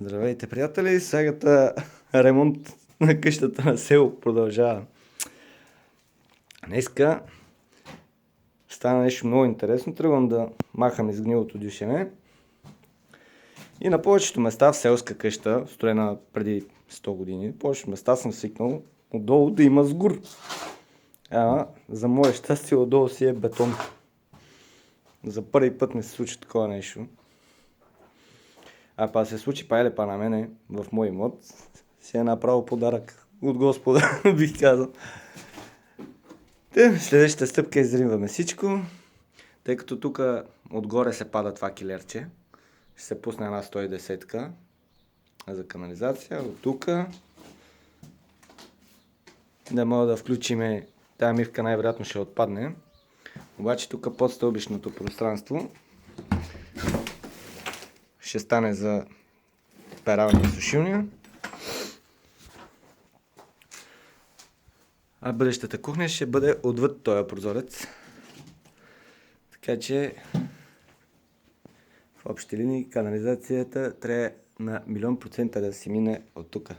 Здравейте, приятели! Сагата ремонт на къщата на село продължава. Днеска стана нещо много интересно. Тръгвам да махам изгнилото дюшене. И на повечето места в селска къща, строена преди 100 години, повечето места съм свикнал отдолу да има сгур. За мое щастие отдолу си е бетон. За първи път ми се случи такова нещо. Па се случи па на мене в мой имот, си е направил подарък от Господа, бих казал. Следващата стъпка изринваме всичко, тъй като тук отгоре се пада това килерче. Ще се пусне една 110-ка за канализация от тук. Да мога да включим, тая мивка най-вероятно ще отпадне. Обаче тук под стълбищното пространство ще стане за пералня и сушилня. А бъдещата кухня ще бъде отвъд този прозорец. Така че в общи линии канализацията трябва на 1,000,000% да си мине от тук.